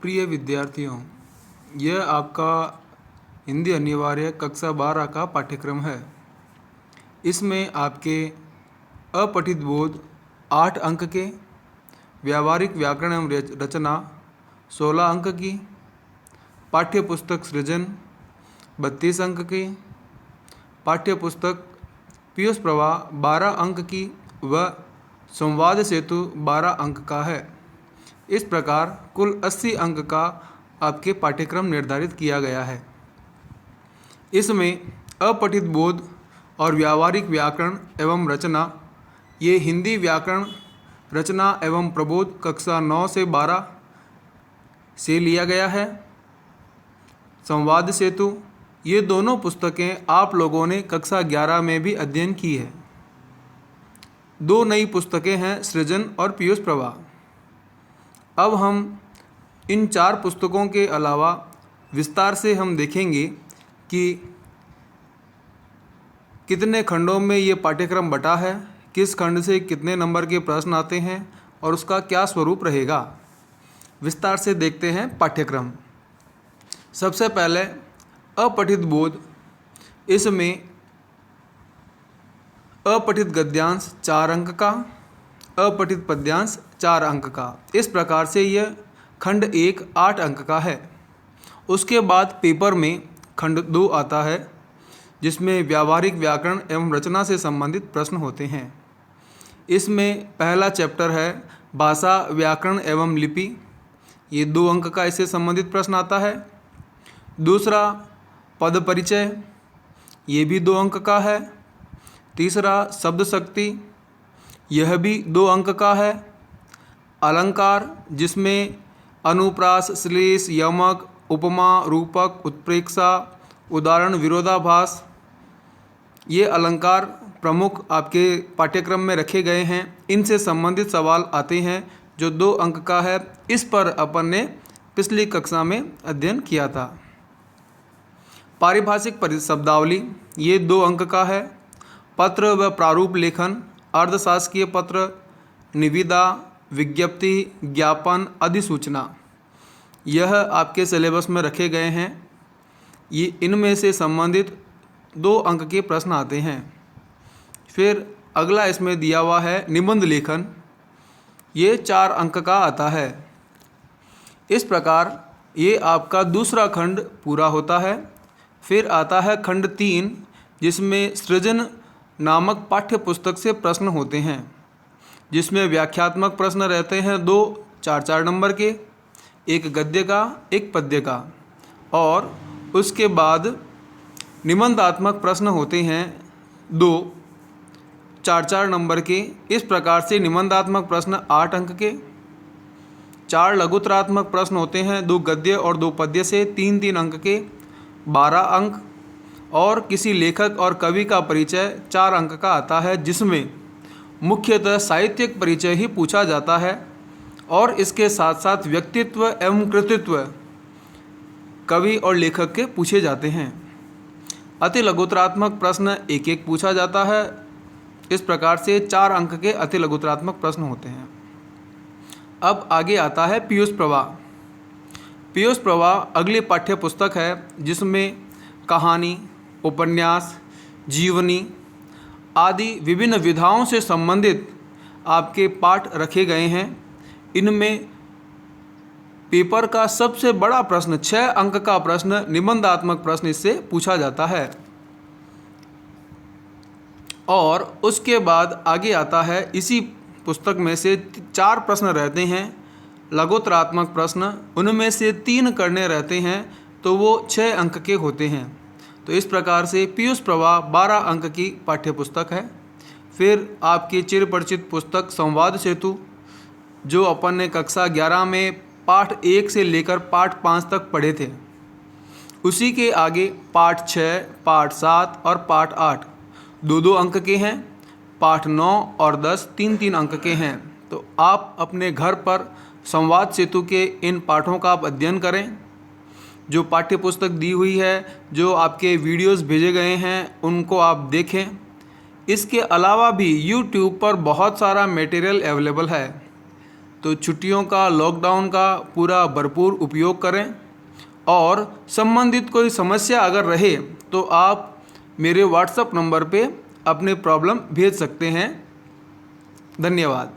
प्रिय विद्यार्थियों, यह आपका हिंदी अनिवार्य कक्षा 12 का पाठ्यक्रम है। इसमें आपके अपठित बोध 8 अंक के, व्यावहारिक व्याकरण एवं रचना 16 अंक की, पाठ्य पुस्तक सृजन 32 अंक की, पाठ्य पुस्तक पीयूष प्रवाह 12 अंक की व संवाद सेतु 12 अंक का है। इस प्रकार कुल 80 अंक का आपके पाठ्यक्रम निर्धारित किया गया है। इसमें अपठित बोध और व्यावहारिक व्याकरण एवं रचना, ये हिंदी व्याकरण रचना एवं प्रबोध कक्षा 9 से 12 से लिया गया है। संवाद सेतु, ये दोनों पुस्तकें आप लोगों ने कक्षा 11 में भी अध्ययन की है। 2 नई पुस्तकें हैं, सृजन और पीयूष प्रवाह। अब हम इन 4 पुस्तकों के अलावा विस्तार से हम देखेंगे कि कितने खंडों में ये पाठ्यक्रम बटा है, किस खंड से कितने नंबर के प्रश्न आते हैं और उसका क्या स्वरूप रहेगा। विस्तार से देखते हैं पाठ्यक्रम। सबसे पहले अपठित बोध, इसमें अपठित गद्यांश 4 अंक का, अपठित पद्यांश 4 अंक का। इस प्रकार से यह खंड 1 8 अंक का है। उसके बाद पेपर में खंड 2 आता है, जिसमें व्यावहारिक व्याकरण एवं रचना से संबंधित प्रश्न होते हैं। इसमें पहला चैप्टर है भाषा, व्याकरण एवं लिपि, ये 2 अंक का इससे संबंधित प्रश्न आता है। दूसरा पद परिचय, ये भी 2 अंक का है। तीसरा शब्द शक्ति, यह भी 2 अंक का है। अलंकार, जिसमें अनुप्रास, श्लेष, यमक, उपमा, रूपक, उत्प्रेक्षा, उदाहरण, विरोधाभास, ये अलंकार प्रमुख आपके पाठ्यक्रम में रखे गए हैं। इनसे संबंधित सवाल आते हैं जो 2 अंक का है। इस पर अपन ने पिछली कक्षा में अध्ययन किया था। पारिभाषिक शब्दावली, ये 2 अंक का है। पत्र व प्रारूप लेखन, अर्धशासकीय पत्र, निविदा, विज्ञप्ति, ज्ञापन, अधिसूचना, यह आपके सिलेबस में रखे गए हैं। ये इनमें से संबंधित 2 अंक के प्रश्न आते हैं। फिर अगला इसमें दिया हुआ है निबंध लेखन, ये 4 अंक का आता है। इस प्रकार ये आपका दूसरा खंड पूरा होता है। फिर आता है खंड 3, जिसमें सृजन नामक पाठ्य पुस्तक से प्रश्न होते हैं, जिसमें व्याख्यात्मक प्रश्न रहते हैं 2 4-4 नंबर के, एक गद्य का, एक पद्य का, और उसके बाद निबंधात्मक प्रश्न होते हैं 2 4-4 नंबर के। इस प्रकार से निबंधात्मक प्रश्न 8 अंक के, 4 लघुतरात्मक प्रश्न होते हैं 2 गद्य और 2 पद्य से 3-3 अंक के, 12 अंक, और किसी लेखक और कवि का परिचय 4 अंक का आता है, जिसमें मुख्यतः साहित्यिक परिचय ही पूछा जाता है और इसके साथ साथ व्यक्तित्व एवं कृतित्व कवि और लेखक के पूछे जाते हैं। अति लघुतरात्मक प्रश्न 1-1 पूछा जाता है। इस प्रकार से 4 अंक के अति लघुतरात्मक प्रश्न होते हैं। अब आगे आता है पीयूष प्रवाह। पीयूष प्रवाह अगली पाठ्य पुस्तक है, जिसमें कहानी, उपन्यास, जीवनी आदि विभिन्न विधाओं से संबंधित आपके पाठ रखे गए हैं। इनमें पेपर का सबसे बड़ा प्रश्न 6 अंक का प्रश्न, निबंधात्मक प्रश्न इससे पूछा जाता है। और उसके बाद आगे आता है, इसी पुस्तक में से 4 प्रश्न रहते हैं लघुतरात्मक प्रश्न, उनमें से 3 करने रहते हैं, तो वो 6 अंक के होते हैं। तो इस प्रकार से पीयूष प्रवाह 12 अंक की पाठ्य पुस्तक है। फिर आपकी चिरपरिचित पुस्तक संवाद सेतु, जो अपन ने कक्षा 11 में पाठ 1 से लेकर पाठ 5 तक पढ़े थे। उसी के आगे पाठ 6, पाठ 7 और पाठ 8 2-2 अंक के हैं। पाठ 9 और 10 3-3 अंक के हैं। तो आप अपने घर पर संवाद सेतु के इन पाठों का आप अध्ययन करें। जो पाठ्य पुस्तक दी हुई है, जो आपके वीडियोस भेजे गए हैं, उनको आप देखें। इसके अलावा भी YouTube पर बहुत सारा मटेरियल अवेलेबल है। तो छुट्टियों का, लॉकडाउन का पूरा भरपूर उपयोग करें। और संबंधित कोई समस्या अगर रहे तो आप मेरे व्हाट्सएप नंबर पे अपने प्रॉब्लम भेज सकते हैं। धन्यवाद।